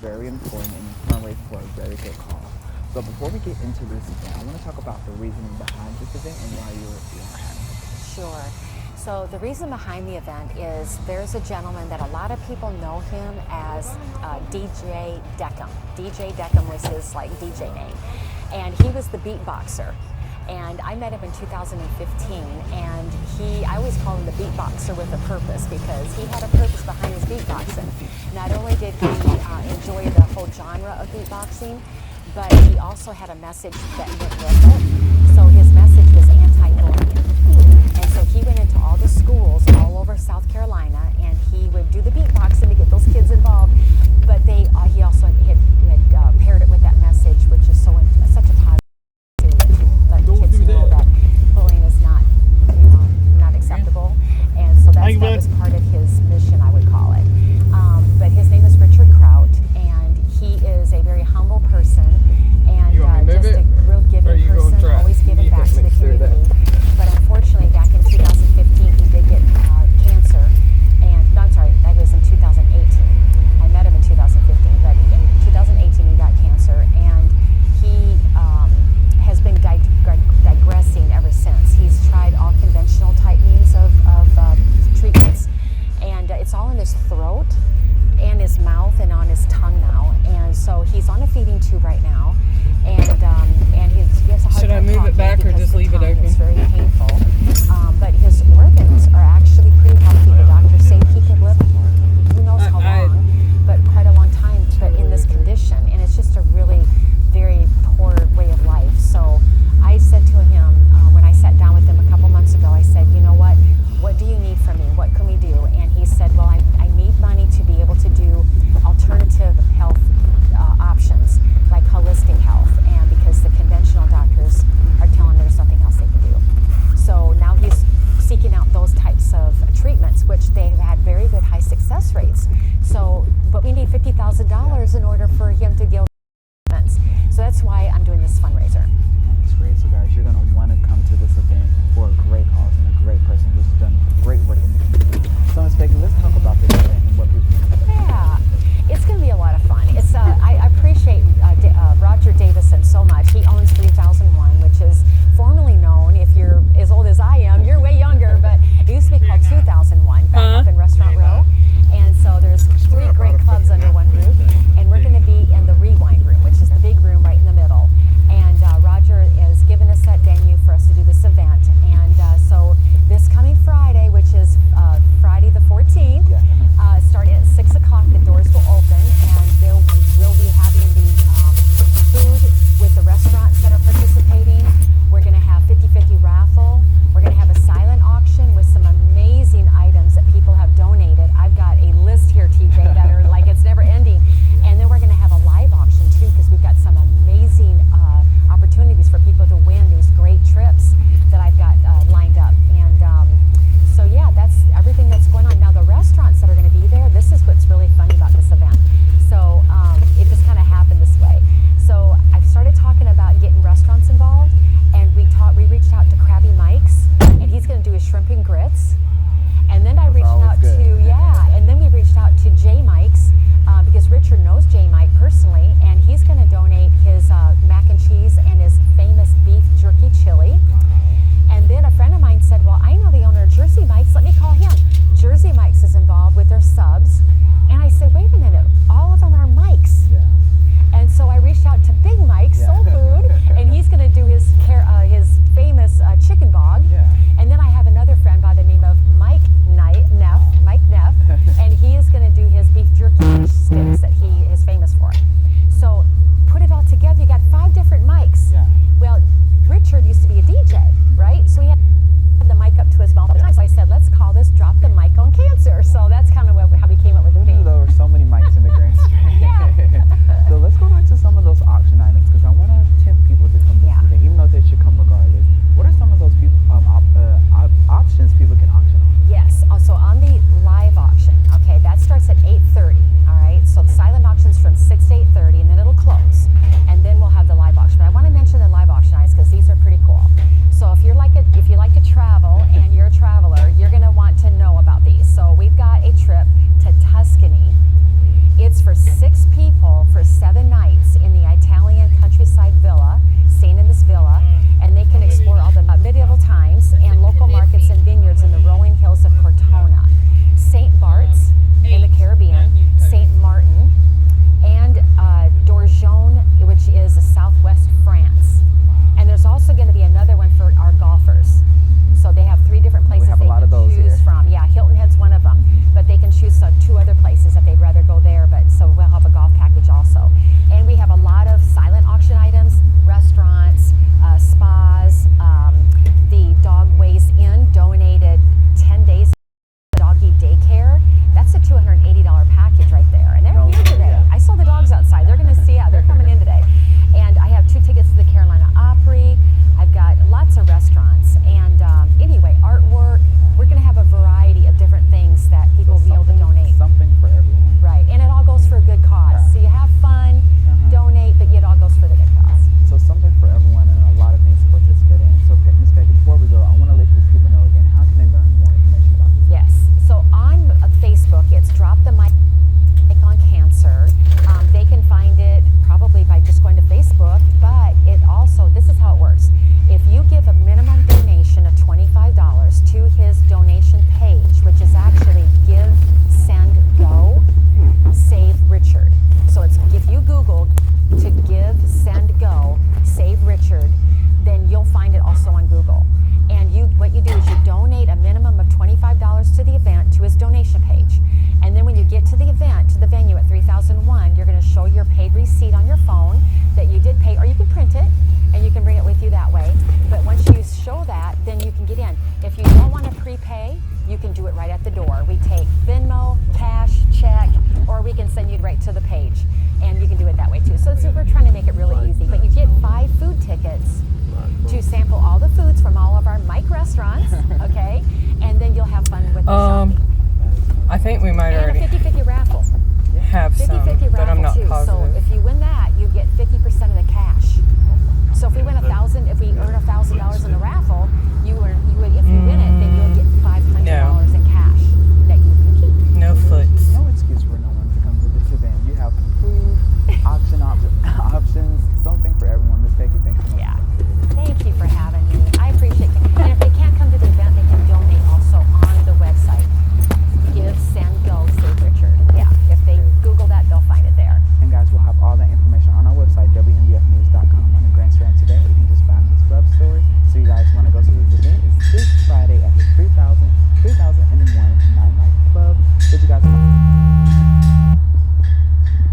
very important and you fundraise for a very good cause. So before we get into this event, I want to talk about the reasoning behind this event and why you are having it. Sure. So the reason behind the event is there's a gentleman that a lot of people know him as DJ Deckham. DJ Deckham was his DJ name. And he was the beatboxer. And I met him in 2015, and I always call him the beatboxer with a purpose, because he had a purpose behind his beatboxing. Not only did he enjoy the whole genre of beatboxing, but he also had a message that went with it. So his message was anti-bullying. And so he went into all the schools all over South Carolina, and he would do the beatboxing to get those kids involved. But he also had paired it with that message, which is such a positive to let kids know that bullying is not acceptable. And so that was part of his mission, I would call it. But his name is Richard Kraut, and he is a very humble person, and just a real giving person, always giving back to the community. But unfortunately, back in 2015, he did get cancer. And no, I'm sorry, that was in 2018. I met him in 2015, but in 2018 he got cancer, and he has been digressing ever since. He's tried all conventional type means of treatments, and it's all in his throat and his mouth and on his tongue now. And so he's on a feeding tube right now, and he has a hard time. Should I move it back or just leave it open? It's very painful, but his organs are actually pretty healthy. The doctors say he could live who knows how long, but quite a long time, but in this condition. And it's just a really very poor way of life. So I said to him, when I sat down with him a couple months ago, I said, you know what do you need from me? What can we do? And he said, well, I need money to be able to do alternative health options, like holistic health, and because the conventional doctors are telling there's nothing else they can do. So now he's seeking out those types of treatments, which they've had very good high success rates. So, but we need $50,000 in order for him to get treatments. So that's why I'm doing this fundraiser. That's great. So guys, you're going to want to come to this event for a great cause and a great person who's done great work in the community. So Ms. Peggy, let's talk about this event and what people can do. Yeah, it's going to be a lot of fun. It's I appreciate Roger Davison so much. He owns 3001, which is formerly known, if you're as old as I am, you're way younger, but it used to be called 2001 back up in Restaurant Row. And so there's 3 great clubs under one roof, and we're going to be in the Rewind room, which is the big room right in the middle. And Roger has given us that venue for us to do this event. to the page, and you can do it that way too. So we're trying to make it really easy. But you get 5 food tickets to sample all the foods from all of our Mike restaurants, okay? And then you'll have fun with the shopping. I think we might And already a 50-50 raffle. have 50-50 some, raffle but I'm not too. positive. So if you win that, you get 50% of the cash. So if we win if we earn $1,000 in the raffle, you